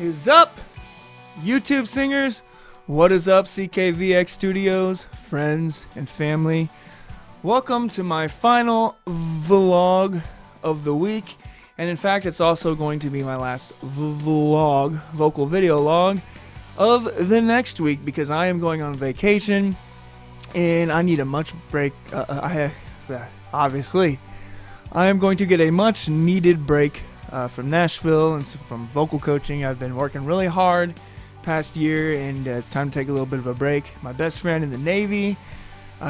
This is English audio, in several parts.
is up, YouTube singers? What is up, CKVX Studios, friends and family? Welcome to my final vlog of the week, and in fact it's also going to be my last vocal video log of the next week, because I am going on vacation and I need a much break. Obviously I am going to get a much needed break from Nashville and from vocal coaching. I've been working really hard past year, and it's time to take a little bit of a break. My best friend in the Navy,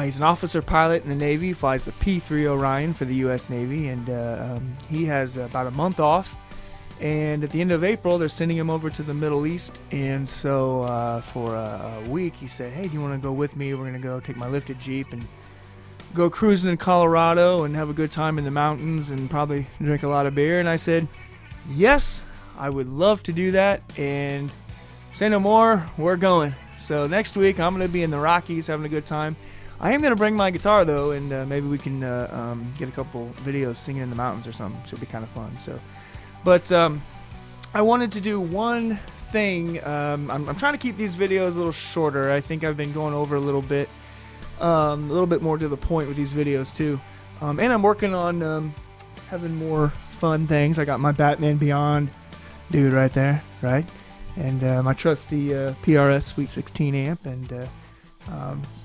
he's an officer pilot in the Navy, flies the P-3 Orion for the U.S. Navy, and he has about a month off, and at the end of April they're sending him over to the Middle East. And so for a week he said, hey, do you want to go with me? We're going to go take my lifted Jeep and go cruising in Colorado and have a good time in the mountains and probably drink a lot of beer. And I said, yes, I would love to do that, and say no more, we're going. So next week I'm going to be in the Rockies having a good time. I am going to bring my guitar though, and maybe we can get a couple videos singing in the mountains or something. Should be kind of fun. So, but I wanted to do one thing. I'm trying to keep these videos a little shorter. I think I've been going over a little bit more to the point with these videos too. And I'm working on having more fun things. I got my Batman Beyond dude right there, right? And my trusty PRS Sweet 16 amp, and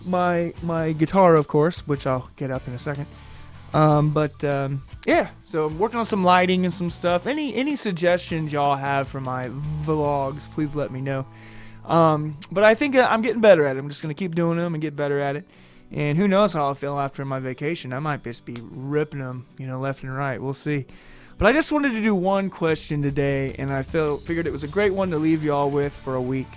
my guitar, of course, which I'll get up in a second. Yeah, so I'm working on some lighting and some stuff. Any suggestions y'all have for my vlogs, please let me know. But I think I'm getting better at it. I'm just going to keep doing them and get better at it. And who knows how I'll feel after my vacation. I might just be ripping them, left and right. We'll see. But I just wanted to do one question today, and I figured it was a great one to leave y'all with for a week.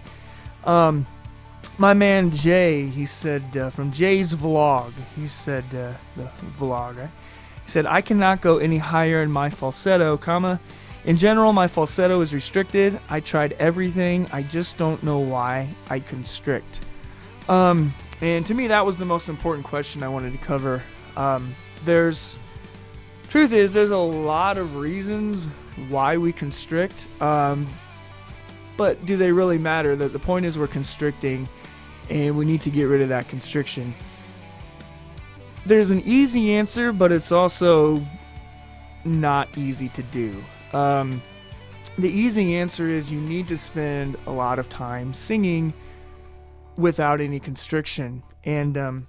My man Jay, he said, from Jay's vlog, he said, the vlog, right? He said, I cannot go any higher in my falsetto, in general, my falsetto is restricted. I tried everything. I just don't know why I constrict. And to me, that was the most important question I wanted to cover. Truth is, there's a lot of reasons why we constrict, but do they really matter? The point is we're constricting, and we need to get rid of that constriction. There's an easy answer, but it's also not easy to do. The easy answer is you need to spend a lot of time singing without any constriction. And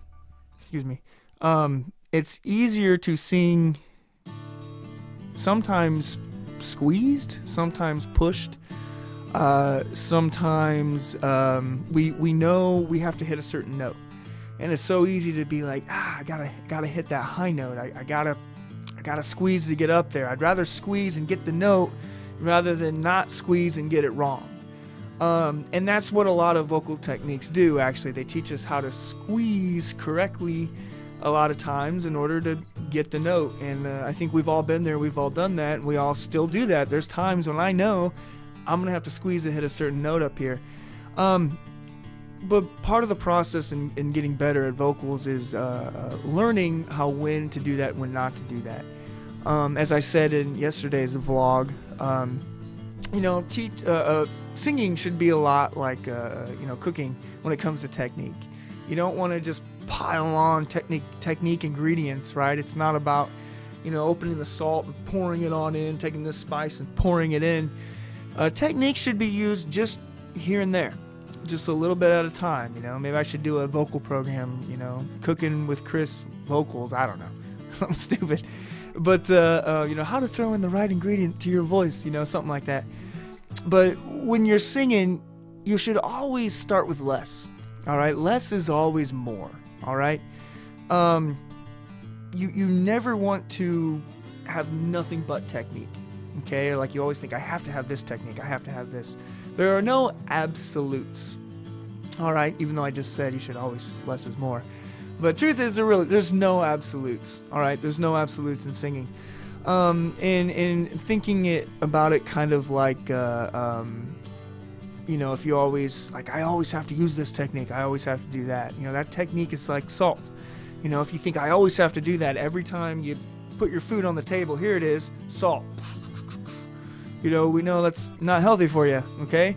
it's easier to sing sometimes squeezed, sometimes pushed, sometimes we know we have to hit a certain note, and it's so easy to be like, I gotta hit that high note. I gotta squeeze to get up there. I'd rather squeeze and get the note rather than not squeeze and get it wrong. And that's what a lot of vocal techniques do. Actually, they teach us how to squeeze correctly a lot of times in order to get the note. And I think we've all been there, we've all done that, and we all still do that. There's times when I know I'm gonna have to squeeze to hit a certain note up here. But part of the process in getting better at vocals is learning when to do that and when not to do that. As I said in yesterday's vlog, singing should be a lot like cooking when it comes to technique. You don't want to just pile on technique ingredients, right? It's not about opening the salt and pouring it on in, taking this spice and pouring it in. Technique should be used just here and there, just a little bit at a time. Maybe I should do a vocal program, cooking with Chris vocals, I don't know, something stupid, but how to throw in the right ingredient to your voice, something like that. But when you're singing, you should always start with less. All right, less is always more. All right, you never want to have nothing but technique. Okay, like you always think, I have to have this technique, I have to have this. There are no absolutes. All right, even though I just said you should always less is more, but truth is there's no absolutes. All right, there's no absolutes in singing. And thinking about it kind of like if you always I always have to use this technique, I always have to do that. That technique is like salt. If you think I always have to do that every time you put your food on the table, here it is, salt. we know that's not healthy for you, okay?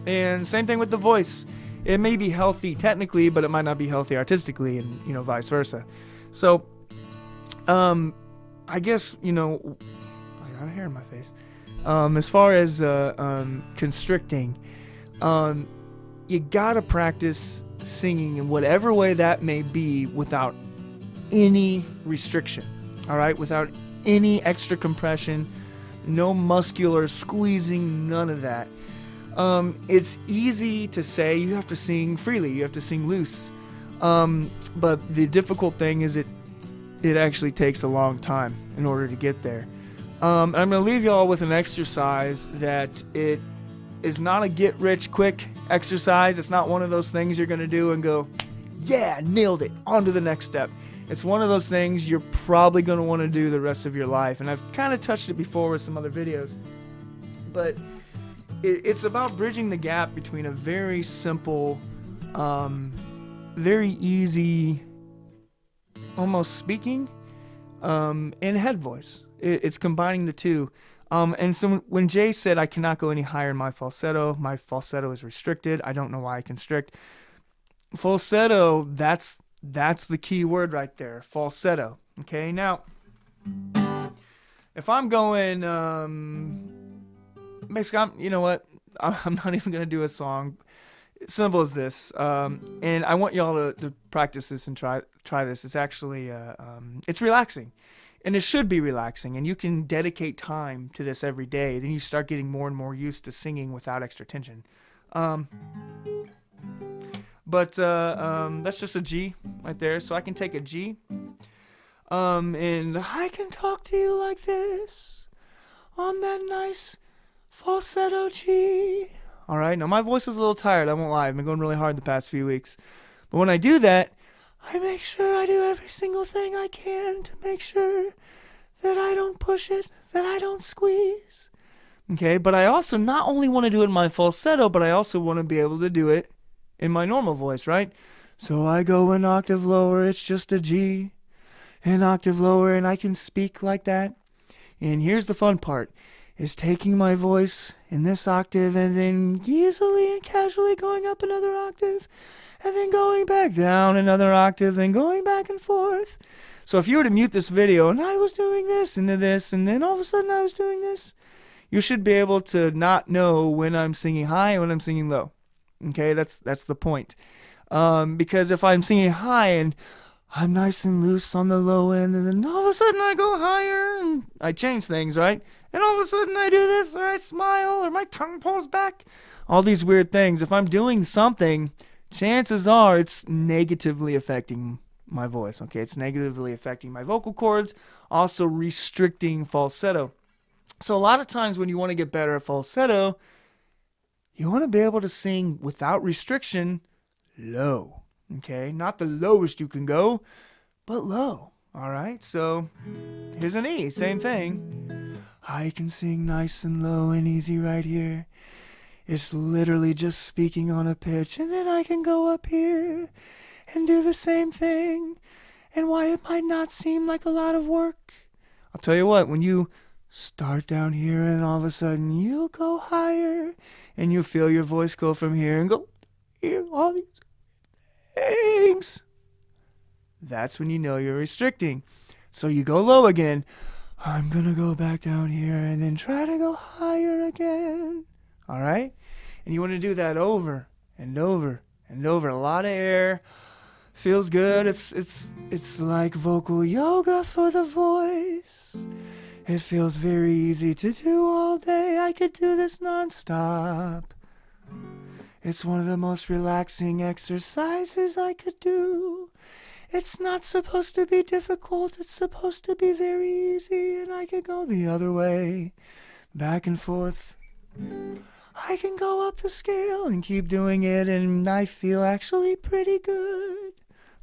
And same thing with the voice. It may be healthy technically, but it might not be healthy artistically, and vice versa. So I guess I got a hair in my face. As far as constricting, you gotta practice singing in whatever way that may be without any restriction, all right? Without any extra compression, no muscular squeezing, none of that. It's easy to say you have to sing freely, you have to sing loose, but the difficult thing is it actually takes a long time in order to get there. I'm going to leave y'all with an exercise that it is not a get-rich-quick exercise. It's not one of those things you're going to do and go, yeah, nailed it, on to the next step. It's one of those things you're probably going to want to do the rest of your life. And I've kind of touched it before with some other videos. But it's about bridging the gap between a very simple, very easy, almost speaking, and head voice. It's combining the two. And so when Jay said I cannot go any higher in my falsetto is restricted. I don't know why I constrict. Falsetto, that's the key word right there. Falsetto. Okay, now if I'm going, basically, you know what? I'm not even gonna do a song. Simple as this. And I want y'all to practice this and try this. It's actually it's relaxing. And it should be relaxing, and you can dedicate time to this every day. Then you start getting more and more used to singing without extra tension. But that's just a G right there. So I can take a G, and I can talk to you like this on that nice falsetto G. All right, now my voice is a little tired. I won't lie. I've been going really hard the past few weeks. But when I do that, I make sure I do every single thing I can to make sure that I don't push it, that I don't squeeze. Okay, but I also not only want to do it in my falsetto, but I also want to be able to do it in my normal voice, right? So I go an octave lower, it's just a G, an octave lower, and I can speak like that. And here's the fun part, is taking my voice in this octave and then easily and casually going up another octave, and then going back down another octave, then going back and forth. So if you were to mute this video and I was doing this and this, and then all of a sudden I was doing this, you should be able to not know when I'm singing high and when I'm singing low. Okay, that's the point. Because if I'm singing high and I'm nice and loose on the low end, and then all of a sudden I go higher and I change things, right? And all of a sudden I do this, or I smile, or my tongue pulls back. All these weird things. If I'm doing something, chances are it's negatively affecting my voice, okay? It's negatively affecting my vocal cords, also restricting falsetto. So a lot of times when you want to get better at falsetto, you want to be able to sing without restriction low, okay? Not the lowest you can go, but low, all right? So here's an E, same thing. I can sing nice and low and easy right here. It's literally just speaking on a pitch, and then I can go up here and do the same thing. And why it might not seem like a lot of work, I'll tell you what, when you start down here and all of a sudden you go higher and you feel your voice go from here and go here, all these things, that's when you know you're restricting. So you go low again. I'm gonna go back down here and then try to go higher again. All right? And you want to do that over and over and over. A lot of air. Feels good. It's like vocal yoga for the voice. It feels very easy to do all day. I could do this nonstop. It's one of the most relaxing exercises I could do. It's not supposed to be difficult. It's supposed to be very easy, and I could go the other way, back and forth. I can go up the scale and keep doing it, and I feel actually pretty good.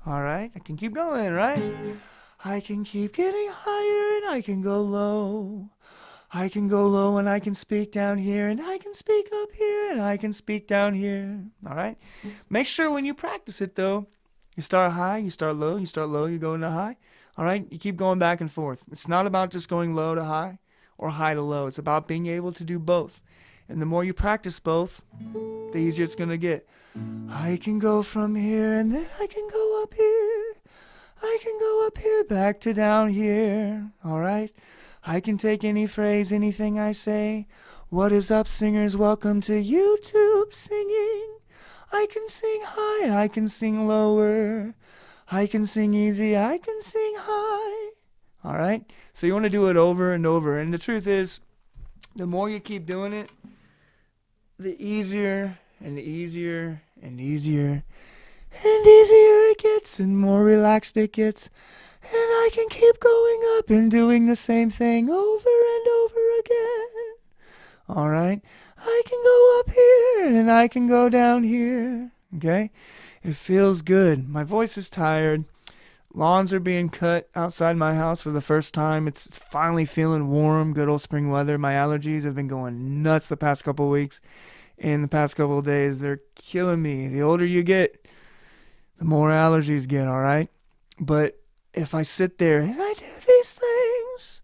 All right, I can keep going, right? I can keep getting higher, and I can go low. I can go low, and I can speak down here, and I can speak up here, and I can speak down here. All right? Make sure when you practice it, though, you start high, you start low, you go into high. All right? You keep going back and forth. It's not about just going low to high or high to low. It's about being able to do both. And the more you practice both, the easier it's going to get. I can go from here and then I can go up here. I can go up here back to down here. All right? I can take any phrase, anything I say. What is up, singers? Welcome to YouTube singing. I can sing high, I can sing lower. I can sing easy, I can sing high. All right? So you want to do it over and over. And the truth is, the more you keep doing it, the easier and easier and easier and easier it gets and more relaxed it gets. And I can keep going up and doing the same thing over and over again. All right? I can go up here and I can go down here. Okay? It feels good. My voice is tired. Lawns are being cut outside my house for the first time. It's finally feeling warm, good old spring weather. My allergies have been going nuts the past couple of weeks. In the past couple of days, they're killing me. The older you get, the more allergies get, all right? But if I sit there and I do these things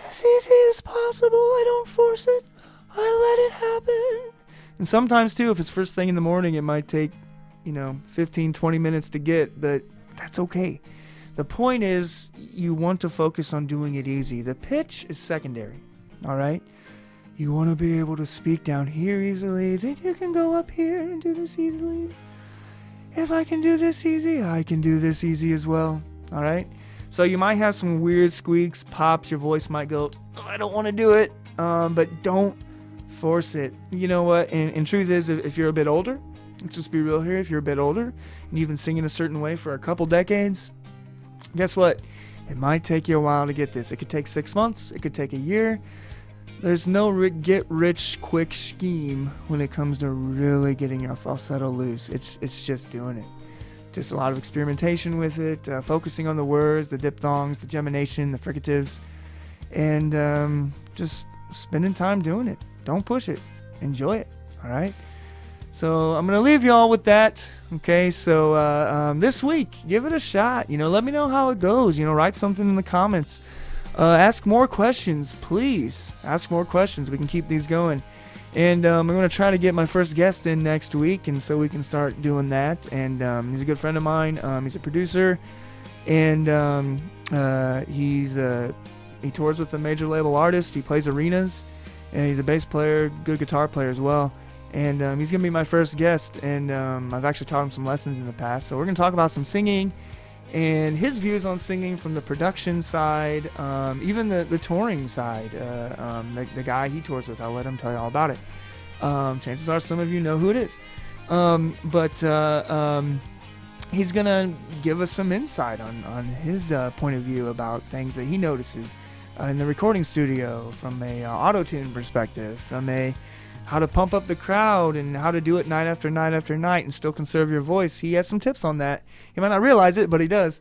as easy as possible, I don't force it, I let it happen. And sometimes, too, if it's first thing in the morning, it might take, 15, 20 minutes to get, but that's okay. The point is, you want to focus on doing it easy. The pitch is secondary, all right? You want to be able to speak down here easily, then you can go up here and do this easily. If I can do this easy, I can do this easy as well, all right? So you might have some weird squeaks, pops, your voice might go, oh, I don't want to do it, but don't force it. You know what, and truth is, if you're a bit older, let's just be real here, if you're a bit older, and you've been singing a certain way for a couple decades, guess what? It might take you a while to get this. It could take 6 months, it could take a year. There's no get-rich-quick scheme when it comes to really getting your falsetto loose. It's just doing it. Just a lot of experimentation with it, focusing on the words, the diphthongs, the gemination, the fricatives, and just spending time doing it. Don't push it. Enjoy it, all right? So I'm going to leave you all with that, okay? So this week, give it a shot. Let me know how it goes. Write something in the comments. Ask more questions, please. Ask more questions. We can keep these going. And I'm going to try to get my first guest in next week, and so we can start doing that. And he's a good friend of mine. He's a producer, and he tours with a major label artist. He plays arenas, and he's a bass player, good guitar player as well. And he's going to be my first guest, and I've actually taught him some lessons in the past. So we're going to talk about some singing and his views on singing from the production side, even the touring side. The guy he tours with, I'll let him tell you all about it. Chances are some of you know who it is. But he's going to give us some insight on his point of view about things that he notices in the recording studio, from a auto-tune perspective, from a how to pump up the crowd and how to do it night after night after night and still conserve your voice. He has some tips on that. He might not realize it, but he does.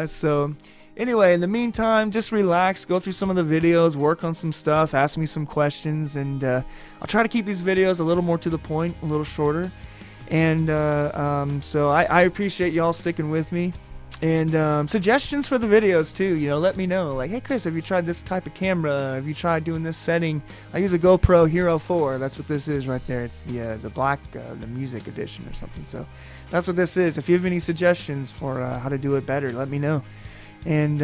So anyway, in the meantime, just relax, go through some of the videos, work on some stuff, ask me some questions, and I'll try to keep these videos a little more to the point, a little shorter. And so I appreciate y'all sticking with me. And suggestions for the videos too, let me know. Like, hey Chris, have you tried this type of camera? Have you tried doing this setting? I use a GoPro Hero 4. That's what this is right there. It's the black, the music edition or something. So that's what this is. If you have any suggestions for how to do it better, let me know. And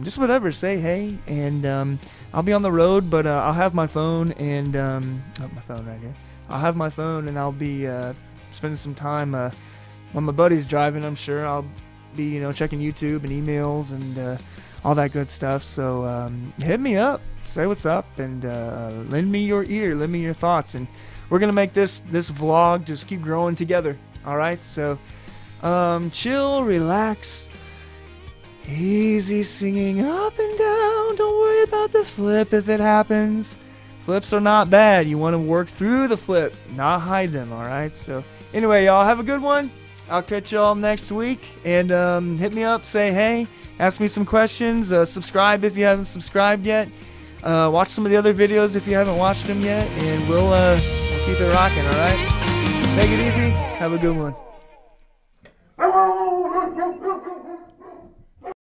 just whatever, say hey. And I'll be on the road, but I'll have my phone and my phone right here. I'll have my phone and I'll be spending some time when my buddy's driving. I'm sure I'll be checking YouTube and emails and all that good stuff. So hit me up, say what's up, and lend me your ear, lend me your thoughts, and we're gonna make this vlog just keep growing together. All right, so chill, relax, easy singing up and down. Don't worry about the flip if it happens. Flips are not bad. You want to work through the flip, not hide them. All right, so anyway, y'all have a good one. I'll catch y'all next week, and hit me up, say hey, ask me some questions, subscribe if you haven't subscribed yet, watch some of the other videos if you haven't watched them yet, and we'll keep it rocking, alright? Take it easy, have a good one.